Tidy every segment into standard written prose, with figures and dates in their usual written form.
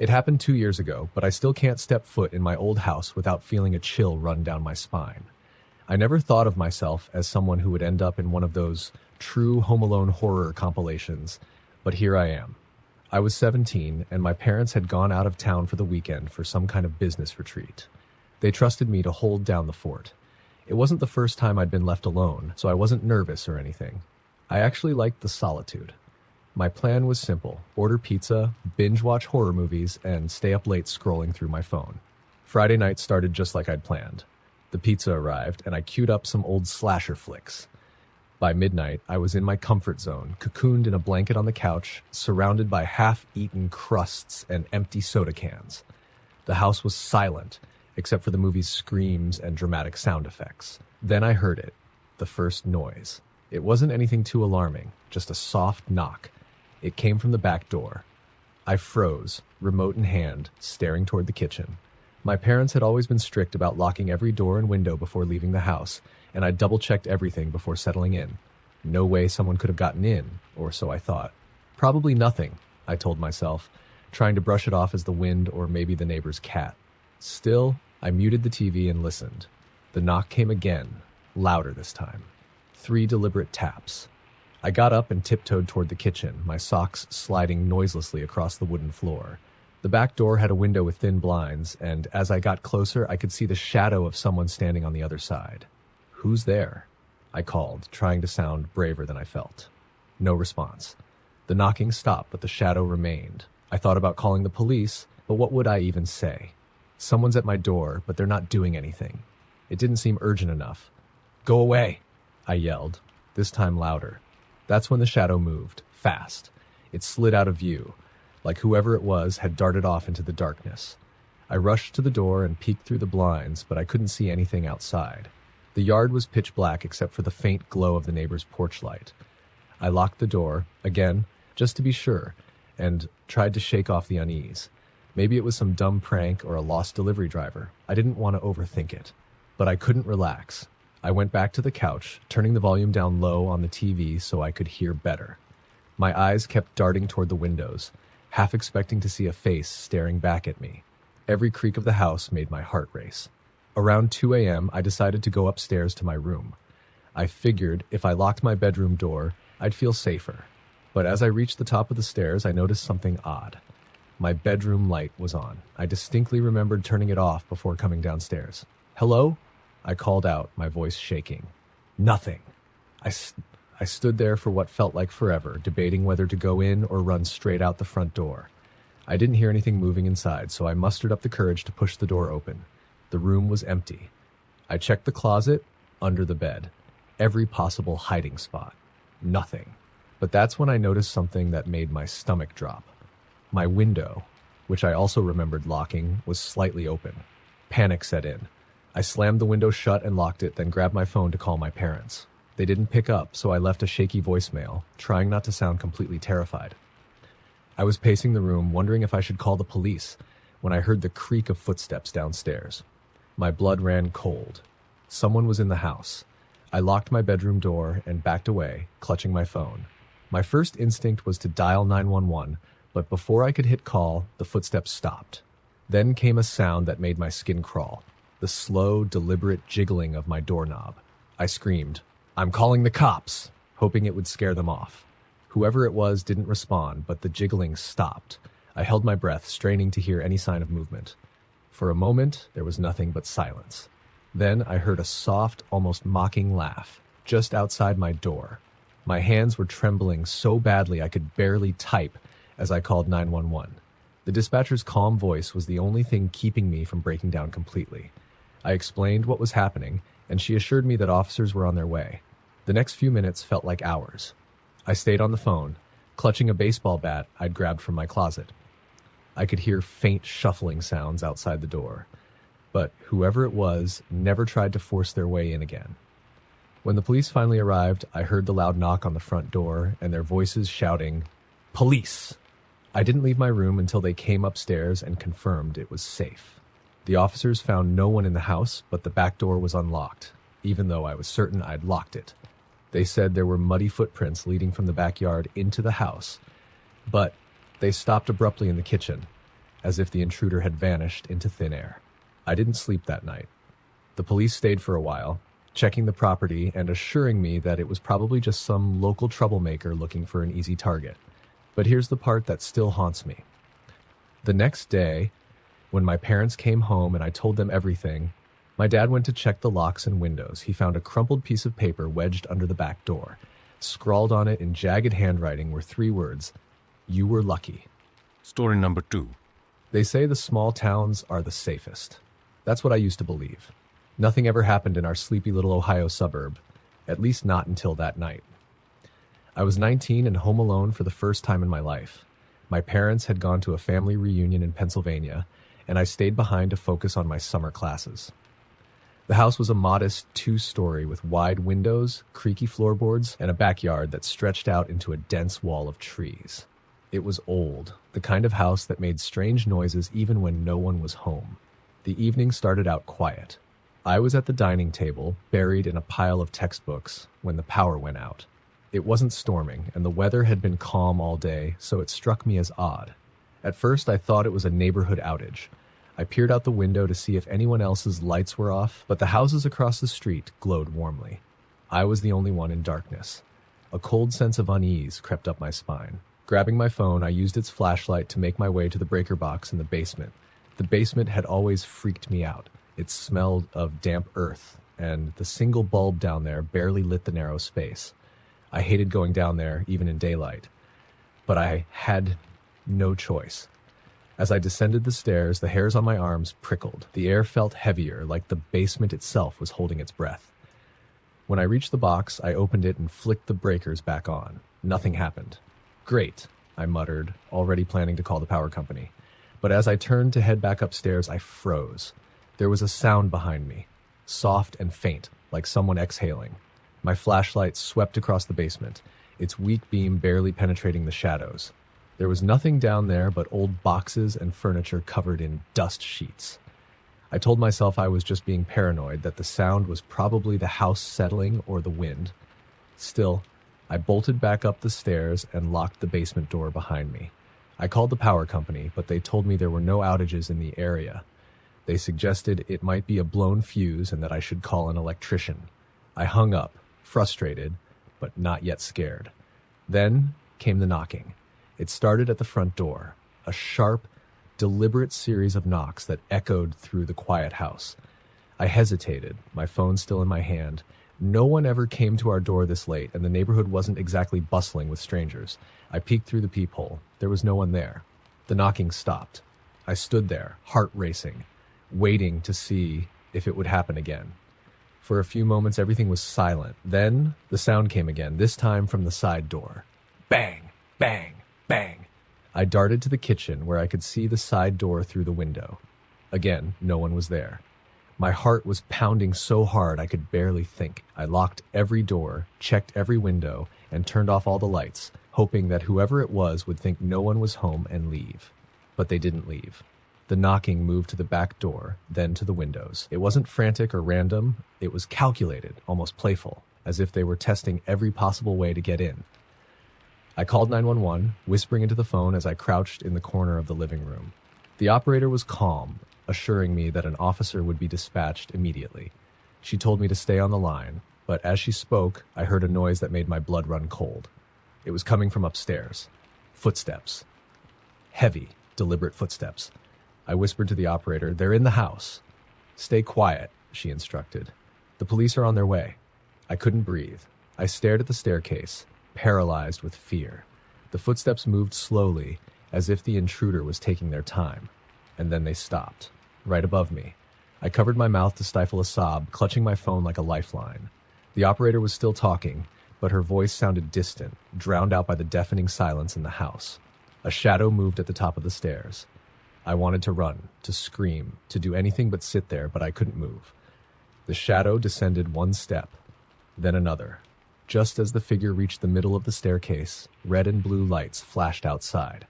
It happened 2 years ago, but I still can't step foot in my old house without feeling a chill run down my spine. I never thought of myself as someone who would end up in one of those true Home Alone horror compilations, but here I am. I was 17, and my parents had gone out of town for the weekend for some kind of business retreat. They trusted me to hold down the fort. It wasn't the first time I'd been left alone, so I wasn't nervous or anything. I actually liked the solitude. My plan was simple: order pizza, binge-watch horror movies, and stay up late scrolling through my phone. Friday night started just like I'd planned. The pizza arrived, and I queued up some old slasher flicks. By midnight, I was in my comfort zone, cocooned in a blanket on the couch, surrounded by half-eaten crusts and empty soda cans. The house was silent, except for the movie's screams and dramatic sound effects. Then I heard it, the first noise. It wasn't anything too alarming, just a soft knock. It came from the back door. I froze, remote in hand, staring toward the kitchen. My parents had always been strict about locking every door and window before leaving the house, and I double-checked everything before settling in. No way someone could have gotten in, or so I thought. Probably nothing, I told myself, trying to brush it off as the wind or maybe the neighbor's cat. Still, I muted the TV and listened. The knock came again, louder this time. 3 deliberate taps. I got up and tiptoed toward the kitchen, my socks sliding noiselessly across the wooden floor. The back door had a window with thin blinds, and as I got closer, I could see the shadow of someone standing on the other side. "Who's there?" I called, trying to sound braver than I felt. No response. The knocking stopped, but the shadow remained. I thought about calling the police, but what would I even say? Someone's at my door, but they're not doing anything. It didn't seem urgent enough. "Go away!" I yelled, this time louder. That's when the shadow moved, fast. It slid out of view, like whoever it was had darted off into the darkness. I rushed to the door and peeked through the blinds, but I couldn't see anything outside. The yard was pitch black except for the faint glow of the neighbor's porch light. I locked the door, again, just to be sure, and tried to shake off the unease. Maybe it was some dumb prank or a lost delivery driver. I didn't want to overthink it. But I couldn't relax. I went back to the couch, turning the volume down low on the TV so I could hear better. My eyes kept darting toward the windows, half expecting to see a face staring back at me. Every creak of the house made my heart race. Around 2 a.m., I decided to go upstairs to my room. I figured if I locked my bedroom door, I'd feel safer. But as I reached the top of the stairs, I noticed something odd. My bedroom light was on. I distinctly remembered turning it off before coming downstairs. "Hello?" I called out, my voice shaking. Nothing. I stood there for what felt like forever, debating whether to go in or run straight out the front door. I didn't hear anything moving inside, so I mustered up the courage to push the door open. The room was empty. I checked the closet, under the bed, every possible hiding spot. Nothing. But that's when I noticed something that made my stomach drop. My window, which I also remembered locking, was slightly open. Panic set in. I slammed the window shut and locked it, then grabbed my phone to call my parents. They didn't pick up, so I left a shaky voicemail, trying not to sound completely terrified. I was pacing the room, wondering if I should call the police, when I heard the creak of footsteps downstairs. My blood ran cold. Someone was in the house. I locked my bedroom door and backed away, clutching my phone. My first instinct was to dial 911, but before I could hit call, the footsteps stopped. Then came a sound that made my skin crawl. The slow, deliberate jiggling of my doorknob. I screamed, "I'm calling the cops," hoping it would scare them off. Whoever it was didn't respond, but the jiggling stopped. I held my breath, straining to hear any sign of movement. For a moment, there was nothing but silence. Then I heard a soft, almost mocking laugh, just outside my door. My hands were trembling so badly I could barely type as I called 911. The dispatcher's calm voice was the only thing keeping me from breaking down completely. I explained what was happening, and she assured me that officers were on their way. The next few minutes felt like hours. I stayed on the phone, clutching a baseball bat I'd grabbed from my closet. I could hear faint shuffling sounds outside the door, but whoever it was never tried to force their way in again. When the police finally arrived, I heard the loud knock on the front door and their voices shouting, "Police!" I didn't leave my room until they came upstairs and confirmed it was safe. The officers found no one in the house, but the back door was unlocked, even though I was certain I'd locked it. They said there were muddy footprints leading from the backyard into the house, but they stopped abruptly in the kitchen. as if the intruder had vanished into thin air. I didn't sleep that night. The police stayed for a while, checking the property and assuring me that it was probably just some local troublemaker looking for an easy target. But here's the part that still haunts me. The next day, when my parents came home and I told them everything, my dad went to check the locks and windows. He found a crumpled piece of paper wedged under the back door. Scrawled on it in jagged handwriting were 3 words, "You were lucky." Story number 2. They say the small towns are the safest. That's what I used to believe. Nothing ever happened in our sleepy little Ohio suburb, at least not until that night. I was 19 and home alone for the first time in my life. My parents had gone to a family reunion in Pennsylvania, and I stayed behind to focus on my summer classes. The house was a modest 2-story with wide windows, creaky floorboards, and a backyard that stretched out into a dense wall of trees. It was old, the kind of house that made strange noises even when no one was home. The evening started out quiet. I was at the dining table, buried in a pile of textbooks, when the power went out. It wasn't storming, and the weather had been calm all day, so it struck me as odd. At first, I thought it was a neighborhood outage. I peered out the window to see if anyone else's lights were off, but the houses across the street glowed warmly. I was the only one in darkness. A cold sense of unease crept up my spine. Grabbing my phone, I used its flashlight to make my way to the breaker box in the basement. The basement had always freaked me out. It smelled of damp earth, and the single bulb down there barely lit the narrow space. I hated going down there, even in daylight. But I had no choice. As I descended the stairs, the hairs on my arms prickled. The air felt heavier, like the basement itself was holding its breath. When I reached the box, I opened it and flicked the breakers back on. Nothing happened. "Great," I muttered, already planning to call the power company. But as I turned to head back upstairs, I froze. There was a sound behind me, soft and faint, like someone exhaling. My flashlight swept across the basement, its weak beam barely penetrating the shadows. There was nothing down there but old boxes and furniture covered in dust sheets. I told myself I was just being paranoid, that the sound was probably the house settling or the wind. Still, I bolted back up the stairs and locked the basement door behind me. I called the power company, but they told me there were no outages in the area. They suggested it might be a blown fuse and that I should call an electrician. I hung up, frustrated, but not yet scared. Then came the knocking. It started at the front door, a sharp, deliberate series of knocks that echoed through the quiet house. I hesitated, my phone still in my hand. No one ever came to our door this late, and the neighborhood wasn't exactly bustling with strangers. I peeked through the peephole. There was no one there. The knocking stopped. I stood there, heart racing, waiting to see if it would happen again. For a few moments, everything was silent. Then the sound came again, this time from the side door. Bang, bang, bang. I darted to the kitchen where I could see the side door through the window. Again, no one was there. My heart was pounding so hard I could barely think. I locked every door, checked every window, and turned off all the lights, hoping that whoever it was would think no one was home and leave. But they didn't leave. The knocking moved to the back door, then to the windows. It wasn't frantic or random. It was calculated, almost playful, as if they were testing every possible way to get in. I called 911, whispering into the phone as I crouched in the corner of the living room. The operator was calm, assuring me that an officer would be dispatched immediately. She told me to stay on the line, but as she spoke, I heard a noise that made my blood run cold. It was coming from upstairs. Footsteps. Heavy, deliberate footsteps. I whispered to the operator, "They're in the house." "Stay quiet," she instructed. "The police are on their way." I couldn't breathe. I stared at the staircase, paralyzed with fear. The footsteps moved slowly, as if the intruder was taking their time. And then they stopped, right above me. I covered my mouth to stifle a sob, clutching my phone like a lifeline. The operator was still talking, but her voice sounded distant, drowned out by the deafening silence in the house. A shadow moved at the top of the stairs. I wanted to run, to scream, to do anything but sit there, but I couldn't move. The shadow descended one step, then another. Just as the figure reached the middle of the staircase, red and blue lights flashed outside.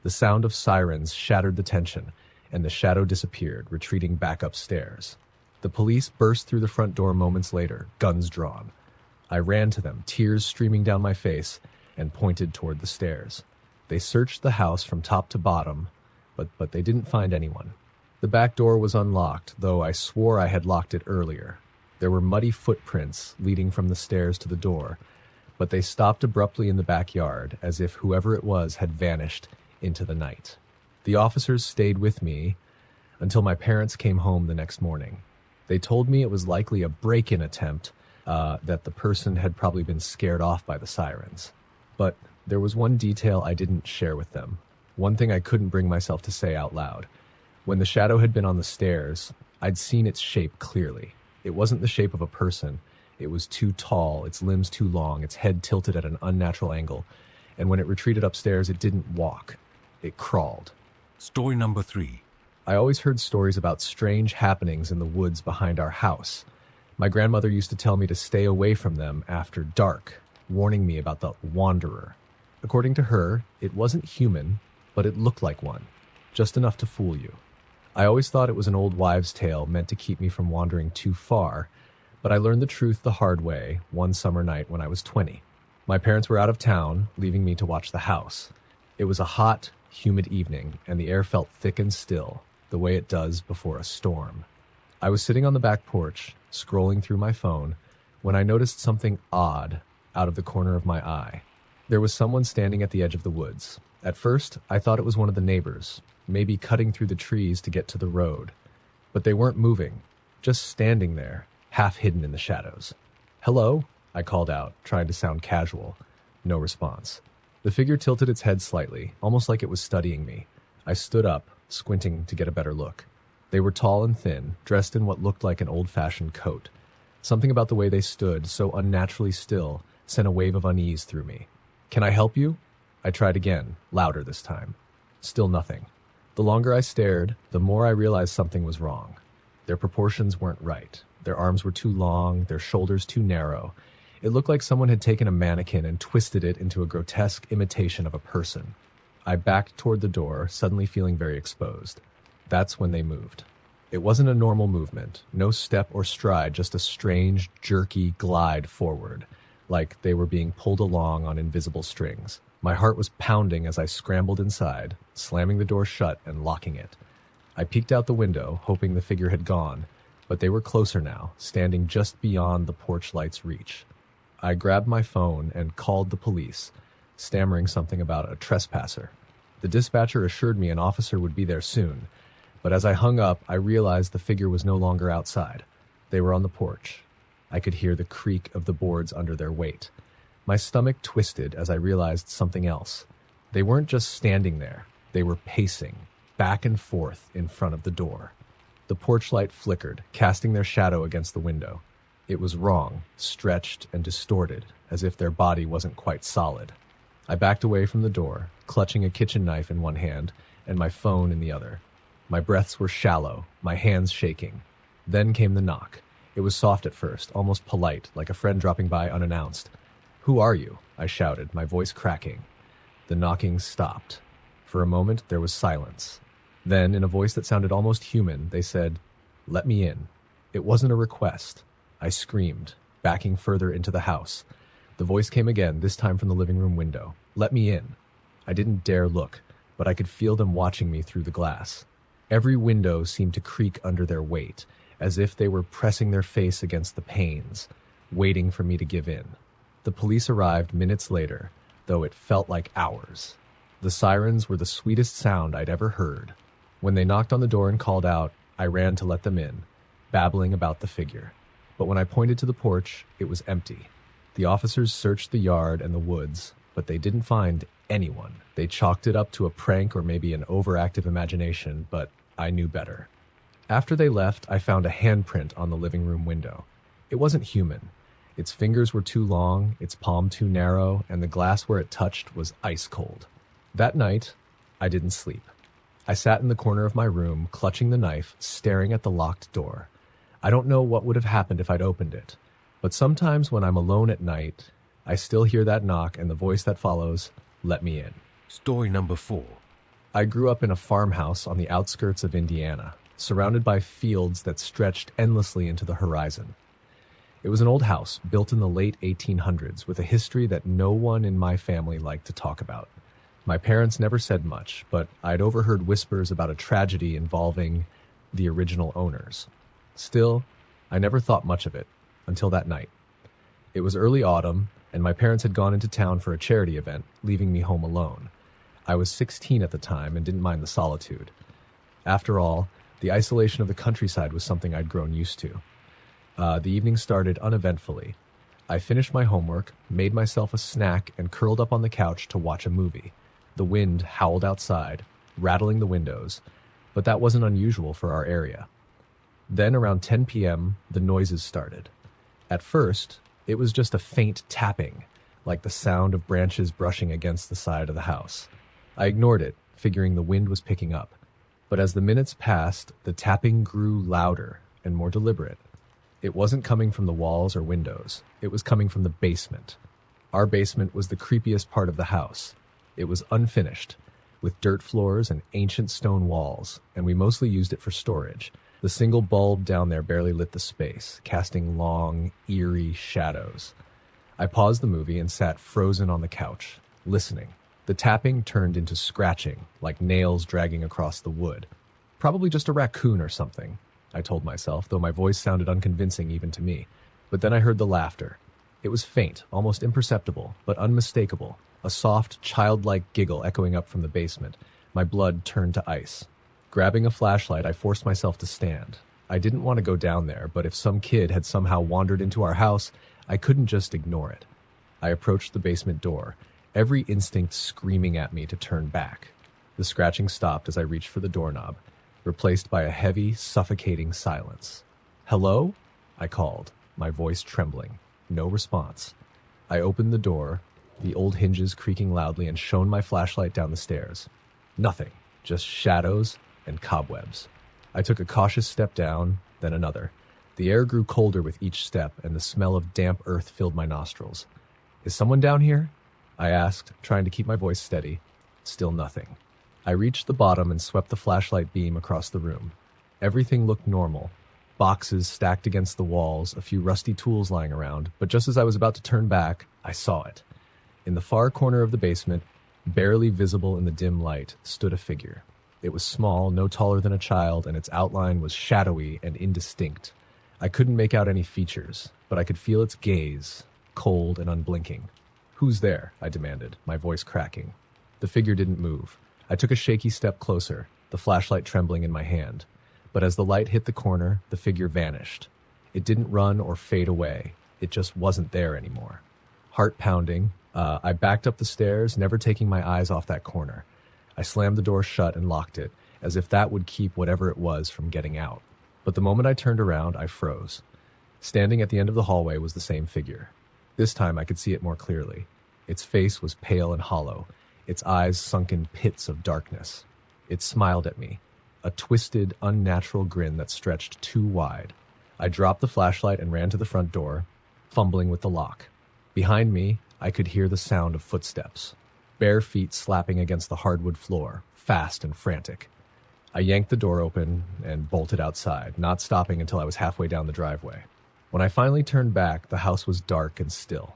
The sound of sirens shattered the tension, and the shadow disappeared, retreating back upstairs. The police burst through the front door moments later, guns drawn. I ran to them, tears streaming down my face, and pointed toward the stairs. They searched the house from top to bottom, but they didn't find anyone. The back door was unlocked, though I swore I had locked it earlier. There were muddy footprints leading from the stairs to the door, but they stopped abruptly in the backyard, as if whoever it was had vanished into the night. The officers stayed with me until my parents came home the next morning. They told me it was likely a break-in attempt, that the person had probably been scared off by the sirens. But there was one detail I didn't share with them, one thing I couldn't bring myself to say out loud. When the shadow had been on the stairs, I'd seen its shape clearly. It wasn't the shape of a person. It was too tall, its limbs too long, its head tilted at an unnatural angle, and when it retreated upstairs, it didn't walk. It crawled. Story number 3. I always heard stories about strange happenings in the woods behind our house. My grandmother used to tell me to stay away from them after dark, warning me about the wanderer. According to her, it wasn't human, but it looked like one, just enough to fool you. I always thought it was an old wives' tale meant to keep me from wandering too far, but I learned the truth the hard way one summer night when I was 20. My parents were out of town, leaving me to watch the house. It was a hot, humid evening, and the air felt thick and still, the way it does before a storm. I was sitting on the back porch, scrolling through my phone, when I noticed something odd out of the corner of my eye. There was someone standing at the edge of the woods. At first, I thought it was one of the neighbors, maybe cutting through the trees to get to the road. But they weren't moving, just standing there, half hidden in the shadows. "Hello?" I called out, trying to sound casual. No response. The figure tilted its head slightly, almost like it was studying me. I stood up, squinting to get a better look. They were tall and thin, dressed in what looked like an old-fashioned coat. Something about the way they stood, so unnaturally still, sent a wave of unease through me. "Can I help you?" I tried again, louder this time. Still nothing. The longer I stared, the more I realized something was wrong. Their proportions weren't right. Their arms were too long, their shoulders too narrow. It looked like someone had taken a mannequin and twisted it into a grotesque imitation of a person. I backed toward the door, suddenly feeling very exposed. That's when they moved. It wasn't a normal movement, no step or stride, just a strange, jerky glide forward, like they were being pulled along on invisible strings. My heart was pounding as I scrambled inside, slamming the door shut and locking it. I peeked out the window, hoping the figure had gone, but they were closer now, standing just beyond the porch light's reach. I grabbed my phone and called the police, stammering something about a trespasser. The dispatcher assured me an officer would be there soon, but as I hung up, I realized the figure was no longer outside. They were on the porch. I could hear the creak of the boards under their weight. My stomach twisted as I realized something else. They weren't just standing there. They were pacing, back and forth in front of the door. The porch light flickered, casting their shadow against the window. It was wrong, stretched and distorted, as if their body wasn't quite solid. I backed away from the door, clutching a kitchen knife in one hand and my phone in the other. My breaths were shallow, my hands shaking. Then came the knock. It was soft at first, almost polite, like a friend dropping by unannounced. "Who are you?" I shouted, my voice cracking. The knocking stopped. For a moment, there was silence. Then, in a voice that sounded almost human, they said, "Let me in." It wasn't a request. I screamed, backing further into the house. The voice came again, this time from the living room window. "Let me in." I didn't dare look, but I could feel them watching me through the glass. Every window seemed to creak under their weight, as if they were pressing their face against the panes, waiting for me to give in. The police arrived minutes later, though it felt like hours. The sirens were the sweetest sound I'd ever heard. When they knocked on the door and called out, I ran to let them in, babbling about the figure. But when I pointed to the porch, it was empty. The officers searched the yard and the woods, but they didn't find anyone. They chalked it up to a prank or maybe an overactive imagination, but I knew better. After they left, I found a handprint on the living room window. It wasn't human. Its fingers were too long, its palm too narrow, and the glass where it touched was ice cold. That night, I didn't sleep. I sat in the corner of my room, clutching the knife, staring at the locked door. I don't know what would have happened if I'd opened it, but sometimes when I'm alone at night, I still hear that knock and the voice that follows, "Let me in." Story number 4. I grew up in a farmhouse on the outskirts of Indiana, surrounded by fields that stretched endlessly into the horizon. It was an old house built in the late 1800s with a history that no one in my family liked to talk about. My parents never said much, but I'd overheard whispers about a tragedy involving the original owners. Still, I never thought much of it until that night. It was early autumn, and my parents had gone into town for a charity event, leaving me home alone. I was 16 at the time and didn't mind the solitude. After all, the isolation of the countryside was something I'd grown used to. The evening started uneventfully. I finished my homework, made myself a snack, and curled up on the couch to watch a movie. The wind howled outside, rattling the windows, but that wasn't unusual for our area. Then around 10 p.m., the noises started. At first, it was just a faint tapping, like the sound of branches brushing against the side of the house. I ignored it, figuring the wind was picking up. But as the minutes passed, the tapping grew louder and more deliberate. It wasn't coming from the walls or windows. It was coming from the basement. Our basement was the creepiest part of the house. It was unfinished, with dirt floors and ancient stone walls, and we mostly used it for storage. The single bulb down there barely lit the space, casting long, eerie shadows. I paused the movie and sat frozen on the couch, listening. The tapping turned into scratching, like nails dragging across the wood. Probably just a raccoon or something, I told myself, though my voice sounded unconvincing even to me. But then I heard the laughter. It was faint, almost imperceptible, but unmistakable. A soft, childlike giggle echoing up from the basement. My blood turned to ice. Grabbing a flashlight, I forced myself to stand. I didn't want to go down there, but if some kid had somehow wandered into our house, I couldn't just ignore it. I approached the basement door, every instinct screaming at me to turn back. The scratching stopped as I reached for the doorknob, replaced by a heavy, suffocating silence. "Hello?" I called, my voice trembling. No response. I opened the door, the old hinges creaking loudly, and shone my flashlight down the stairs. Nothing, just shadows and cobwebs. I took a cautious step down, then another. The air grew colder with each step, and the smell of damp earth filled my nostrils. "Is someone down here?" I asked, trying to keep my voice steady. Still nothing. I reached the bottom and swept the flashlight beam across the room. Everything looked normal. Boxes stacked against the walls, a few rusty tools lying around, but just as I was about to turn back, I saw it. In the far corner of the basement, barely visible in the dim light, stood a figure. It was small, no taller than a child, and its outline was shadowy and indistinct. I couldn't make out any features, but I could feel its gaze, cold and unblinking. "Who's there?" I demanded, my voice cracking. The figure didn't move. I took a shaky step closer, the flashlight trembling in my hand. But as the light hit the corner, the figure vanished. It didn't run or fade away. It just wasn't there anymore. Heart pounding, I backed up the stairs, never taking my eyes off that corner. I slammed the door shut and locked it, as if that would keep whatever it was from getting out. But the moment I turned around, I froze. Standing at the end of the hallway was the same figure. This time I could see it more clearly. Its face was pale and hollow, its eyes sunk in pits of darkness. It smiled at me, a twisted, unnatural grin that stretched too wide. I dropped the flashlight and ran to the front door, fumbling with the lock. Behind me, I could hear the sound of footsteps, bare feet slapping against the hardwood floor, fast and frantic. I yanked the door open and bolted outside, not stopping until I was halfway down the driveway. When I finally turned back, the house was dark and still.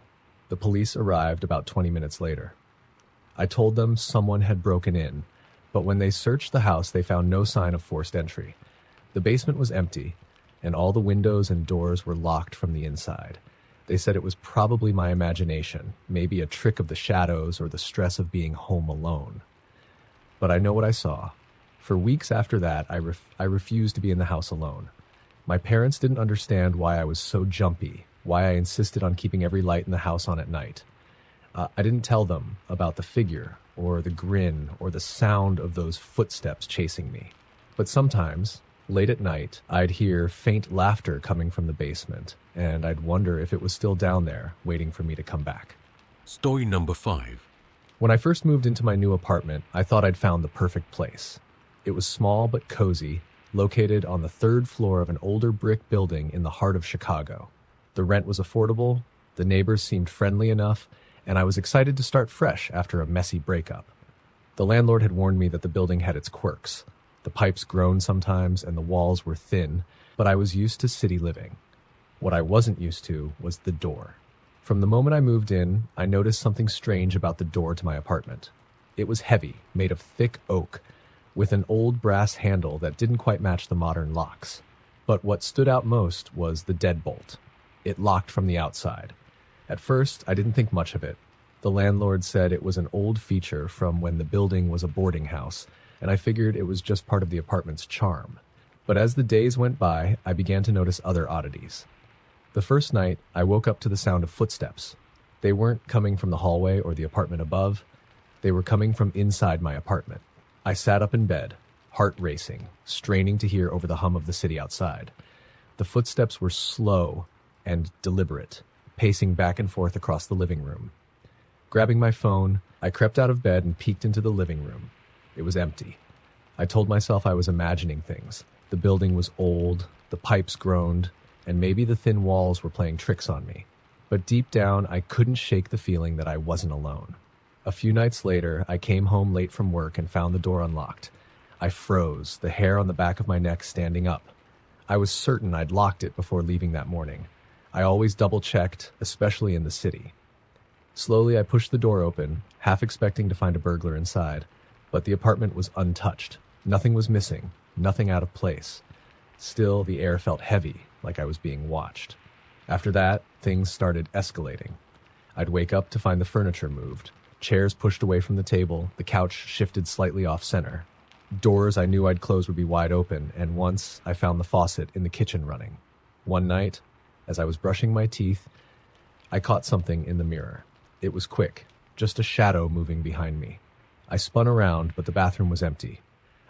The police arrived about 20 minutes later. I told them someone had broken in, but when they searched the house, they found no sign of forced entry. The basement was empty, and all the windows and doors were locked from the inside. They said it was probably my imagination, maybe a trick of the shadows or the stress of being home alone. But I know what I saw. For weeks after that, I refused to be in the house alone. My parents didn't understand why I was so jumpy, why I insisted on keeping every light in the house on at night. I didn't tell them about the figure, or the grin, or the sound of those footsteps chasing me. But sometimes, late at night, I'd hear faint laughter coming from the basement, and I'd wonder if it was still down there, waiting for me to come back. Story number 5. When I first moved into my new apartment, I thought I'd found the perfect place. It was small but cozy, located on the 3rd floor of an older brick building in the heart of Chicago. The rent was affordable, the neighbors seemed friendly enough, and I was excited to start fresh after a messy breakup. The landlord had warned me that the building had its quirks. The pipes groaned sometimes and the walls were thin, but I was used to city living. What I wasn't used to was the door. From the moment I moved in, I noticed something strange about the door to my apartment. It was heavy, made of thick oak, with an old brass handle that didn't quite match the modern locks. But what stood out most was the deadbolt. It locked from the outside. At first, I didn't think much of it. The landlord said it was an old feature from when the building was a boarding house, and I figured it was just part of the apartment's charm. But as the days went by, I began to notice other oddities. The first night, I woke up to the sound of footsteps. They weren't coming from the hallway or the apartment above. They were coming from inside my apartment. I sat up in bed, heart racing, straining to hear over the hum of the city outside. The footsteps were slow and deliberate, pacing back and forth across the living room. Grabbing my phone, I crept out of bed and peeked into the living room. It was empty. I told myself I was imagining things. The building was old, the pipes groaned, and maybe the thin walls were playing tricks on me. But deep down, I couldn't shake the feeling that I wasn't alone. A few nights later, I came home late from work and found the door unlocked. I froze, the hair on the back of my neck standing up. I was certain I'd locked it before leaving that morning. I always double-checked, especially in the city. Slowly, I pushed the door open, half expecting to find a burglar inside. But the apartment was untouched. Nothing was missing, nothing out of place. Still, the air felt heavy, like I was being watched. After that, things started escalating. I'd wake up to find the furniture moved. Chairs pushed away from the table, the couch shifted slightly off-center. Doors I knew I'd close would be wide open, and once I found the faucet in the kitchen running. One night, as I was brushing my teeth, I caught something in the mirror. It was quick, just a shadow moving behind me. I spun around, but the bathroom was empty.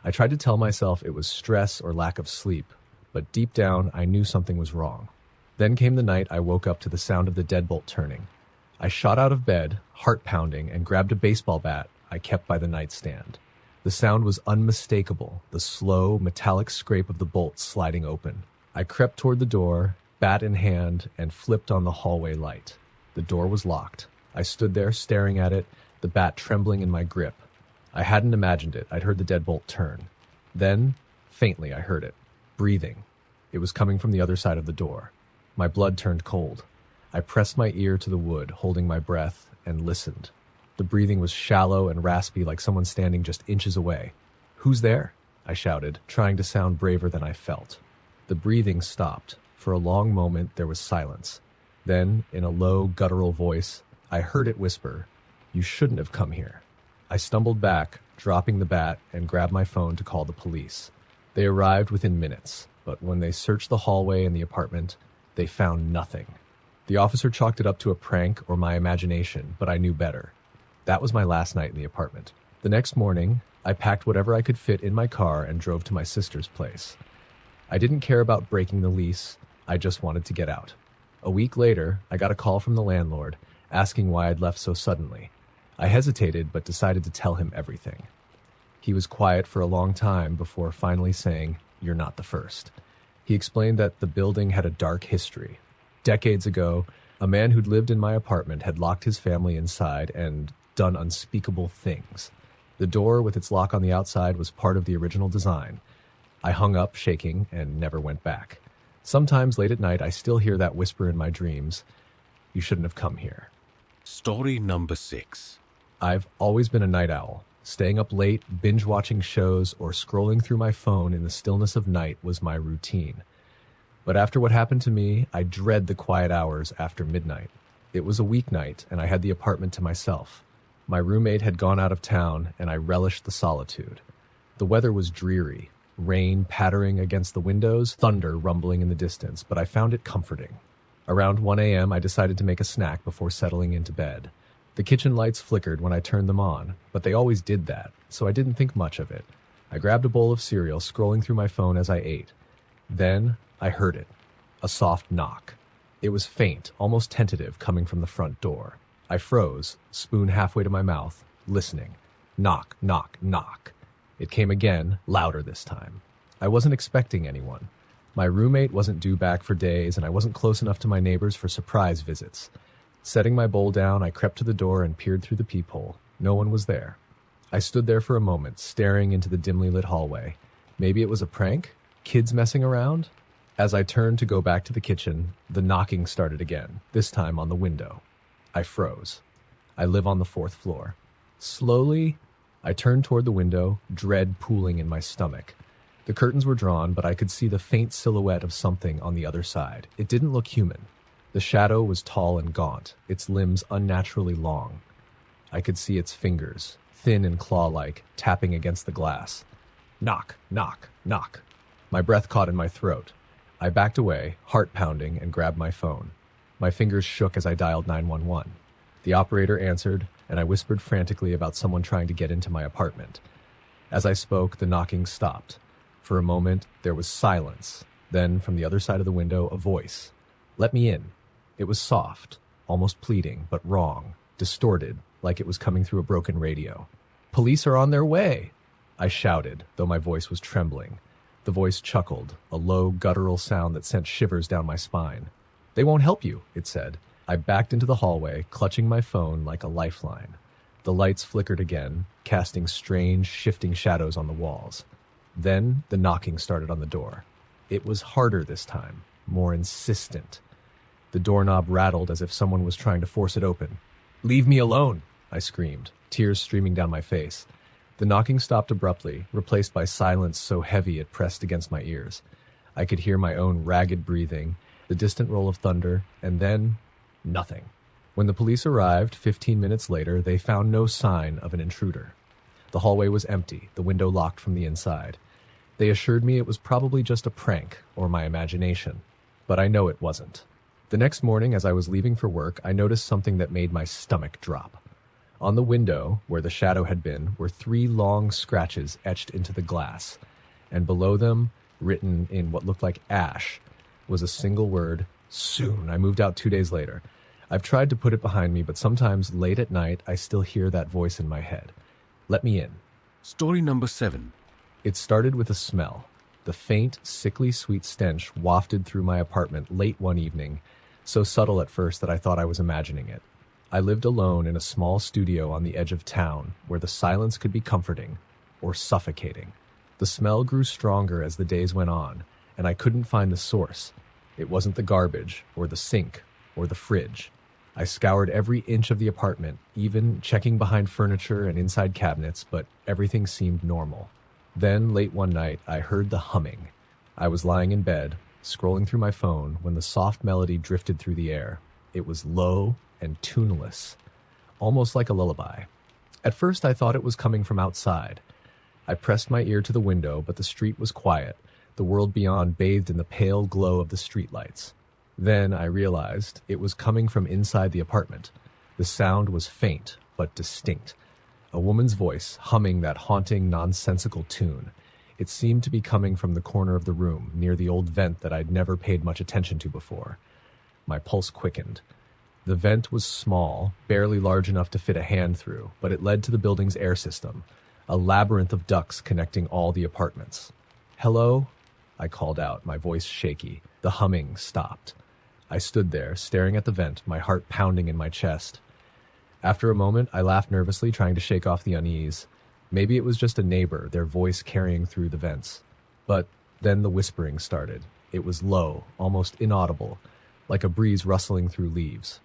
I tried to tell myself it was stress or lack of sleep, but deep down I knew something was wrong. Then came the night I woke up to the sound of the deadbolt turning. I shot out of bed, heart pounding, and grabbed a baseball bat I kept by the nightstand. The sound was unmistakable, the slow, metallic scrape of the bolt sliding open. I crept toward the door, bat in hand, and flipped on the hallway light. The door was locked. I stood there staring at it, the bat trembling in my grip. I hadn't imagined it. I'd heard the deadbolt turn. Then, faintly, I heard it. Breathing. It was coming from the other side of the door. My blood turned cold. I pressed my ear to the wood, holding my breath, and listened. The breathing was shallow and raspy, like someone standing just inches away. "Who's there?" I shouted, trying to sound braver than I felt. The breathing stopped. For a long moment, there was silence. Then, in a low, guttural voice, I heard it whisper, "You shouldn't have come here." I stumbled back, dropping the bat, and grabbed my phone to call the police. They arrived within minutes, but when they searched the hallway and the apartment, they found nothing. The officer chalked it up to a prank or my imagination, but I knew better. That was my last night in the apartment. The next morning, I packed whatever I could fit in my car and drove to my sister's place. I didn't care about breaking the lease, I just wanted to get out. A week later, I got a call from the landlord, asking why I'd left so suddenly. I hesitated, but decided to tell him everything. He was quiet for a long time before finally saying, "You're not the first." He explained that the building had a dark history. Decades ago, a man who'd lived in my apartment had locked his family inside and done unspeakable things. The door with its lock on the outside was part of the original design. I hung up, shaking, and never went back. Sometimes late at night, I still hear that whisper in my dreams, "You shouldn't have come here." Story number 6. I've always been a night owl. Staying up late, binge-watching shows, or scrolling through my phone in the stillness of night was my routine. But after what happened to me, I dread the quiet hours after midnight. It was a weeknight, and I had the apartment to myself. My roommate had gone out of town, and I relished the solitude. The weather was dreary, rain pattering against the windows, thunder rumbling in the distance, but I found it comforting. Around 1 a.m., I decided to make a snack before settling into bed. The kitchen lights flickered when I turned them on, but they always did that, so I didn't think much of it. I grabbed a bowl of cereal, scrolling through my phone as I ate. Then I heard it. A soft knock. It was faint, almost tentative, coming from the front door. I froze, spoon halfway to my mouth, listening. Knock, knock, knock. It came again, louder this time. I wasn't expecting anyone. My roommate wasn't due back for days, and I wasn't close enough to my neighbors for surprise visits. Setting my bowl down, I crept to the door and peered through the peephole. No one was there. I stood there for a moment, staring into the dimly lit hallway. Maybe it was a prank? Kids messing around? As I turned to go back to the kitchen, the knocking started again, this time on the window. I froze. I live on the 4th floor. Slowly, I turned toward the window, dread pooling in my stomach. The curtains were drawn, but I could see the faint silhouette of something on the other side. It didn't look human. The shadow was tall and gaunt, its limbs unnaturally long. I could see its fingers, thin and claw-like, tapping against the glass. Knock, knock, knock. My breath caught in my throat. I backed away, heart pounding, and grabbed my phone. My fingers shook as I dialed 911. The operator answered, and I whispered frantically about someone trying to get into my apartment. As I spoke, the knocking stopped. For a moment, there was silence. Then, from the other side of the window, a voice. Let me in. It was soft, almost pleading, but wrong, distorted, like it was coming through a broken radio. Police are on their way, I shouted, though my voice was trembling. The voice chuckled, a low, guttural sound that sent shivers down my spine. They won't help you, it said. I backed into the hallway, clutching my phone like a lifeline. The lights flickered again, casting strange, shifting shadows on the walls. Then the knocking started on the door. It was harder this time, more insistent. The doorknob rattled as if someone was trying to force it open. Leave me alone, I screamed, tears streaming down my face. The knocking stopped abruptly, replaced by silence so heavy it pressed against my ears. I could hear my own ragged breathing, the distant roll of thunder, and then nothing. When the police arrived 15 minutes later, they found no sign of an intruder. The hallway was empty, the window locked from the inside. They assured me it was probably just a prank or my imagination, but I know it wasn't. The next morning, as I was leaving for work, I noticed something that made my stomach drop. On the window, where the shadow had been, were 3 long scratches etched into the glass, and below them, written in what looked like ash, was a single word, soon. I moved out 2 days later. I've tried to put it behind me, but sometimes late at night, I still hear that voice in my head. Let me in. Story number 7. It started with a smell. The faint, sickly sweet stench wafted through my apartment late one evening, so subtle at first that I thought I was imagining it. I lived alone in a small studio on the edge of town, where the silence could be comforting or suffocating. The smell grew stronger as the days went on, and I couldn't find the source. It wasn't the garbage, or the sink, or the fridge. I scoured every inch of the apartment, even checking behind furniture and inside cabinets, but everything seemed normal. Then, late one night, I heard the humming. I was lying in bed, scrolling through my phone, when the soft melody drifted through the air. It was low and tuneless, almost like a lullaby. At first, I thought it was coming from outside. I pressed my ear to the window, but the street was quiet, the world beyond bathed in the pale glow of the streetlights. Then I realized it was coming from inside the apartment. The sound was faint, but distinct. A woman's voice, humming that haunting, nonsensical tune. It seemed to be coming from the corner of the room, near the old vent that I'd never paid much attention to before. My pulse quickened. The vent was small, barely large enough to fit a hand through, but it led to the building's air system, a labyrinth of ducts connecting all the apartments. Hello? I called out, my voice shaky. The humming stopped. I stood there, staring at the vent, my heart pounding in my chest. After a moment, I laughed nervously, trying to shake off the unease. Maybe it was just a neighbor, their voice carrying through the vents. But then the whispering started. It was low, almost inaudible, like a breeze rustling through leaves.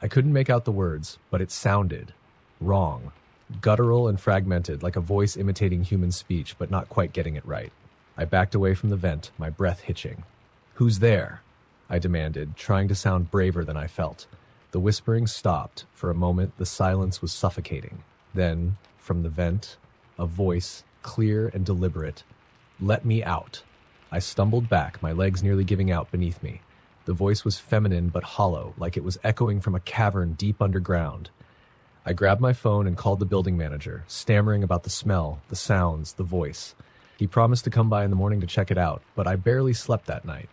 I couldn't make out the words, but it sounded wrong, guttural and fragmented, like a voice imitating human speech, but not quite getting it right. I backed away from the vent, my breath hitching. Who's there? I demanded, trying to sound braver than I felt. The whispering stopped. For a moment, the silence was suffocating. Then, from the vent, a voice, clear and deliberate. Let me out. I stumbled back, my legs nearly giving out beneath me. The voice was feminine but hollow, like it was echoing from a cavern deep underground. I grabbed my phone and called the building manager, stammering about the smell, the sounds, the voice. He promised to come by in the morning to check it out, but I barely slept that night.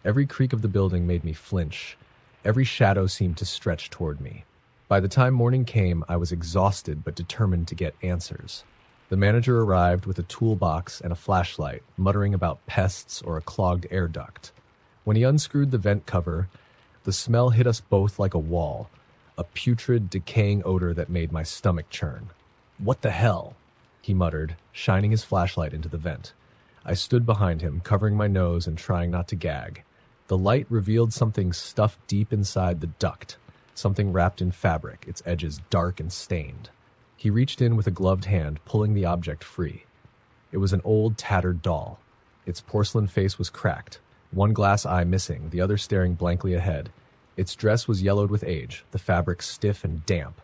Every creak of the building made me flinch. Every shadow seemed to stretch toward me. By the time morning came, I was exhausted but determined to get answers. The manager arrived with a toolbox and a flashlight, muttering about pests or a clogged air duct. When he unscrewed the vent cover, the smell hit us both like a wall, a putrid, decaying odor that made my stomach churn. What the hell? He muttered, shining his flashlight into the vent. I stood behind him, covering my nose and trying not to gag. The light revealed something stuffed deep inside the duct, something wrapped in fabric, its edges dark and stained. He reached in with a gloved hand, pulling the object free. It was an old, tattered doll. Its porcelain face was cracked, one glass eye missing, the other staring blankly ahead. Its dress was yellowed with age, the fabric stiff and damp,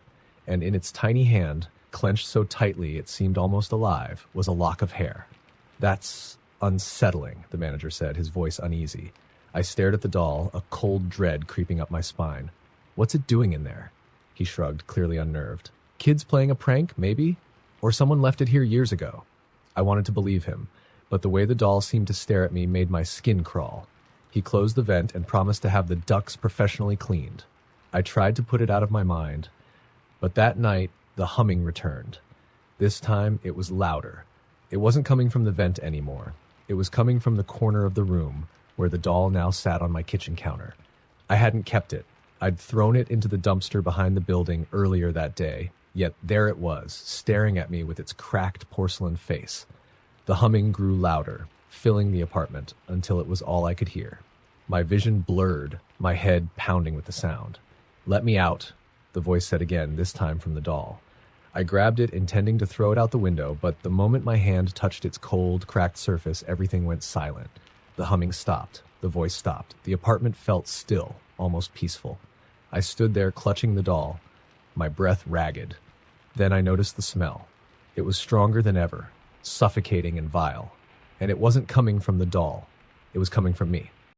and in its tiny hand, clenched so tightly it seemed almost alive, was a lock of hair. "That's unsettling," the manager said, his voice uneasy. I stared at the doll, a cold dread creeping up my spine. "What's it doing in there?" He shrugged, clearly unnerved. "Kids playing a prank, maybe? Or someone left it here years ago." I wanted to believe him, but the way the doll seemed to stare at me made my skin crawl. He closed the vent and promised to have the ducts professionally cleaned. I tried to put it out of my mind, but that night, the humming returned. This time, it was louder. It wasn't coming from the vent anymore. It was coming from the corner of the room, where the doll now sat on my kitchen counter. I hadn't kept it. I'd thrown it into the dumpster behind the building earlier that day, yet there it was, staring at me with its cracked porcelain face. The humming grew louder, filling the apartment until it was all I could hear. My vision blurred, my head pounding with the sound. "Let me out," the voice said again, this time from the doll. I grabbed it, intending to throw it out the window, but the moment my hand touched its cold, cracked surface, everything went silent. The humming stopped. The voice stopped. The apartment felt still, almost peaceful. I stood there clutching the doll, my breath ragged. Then I noticed the smell. It was stronger than ever, suffocating and vile. And it wasn't coming from the doll. It was coming from me.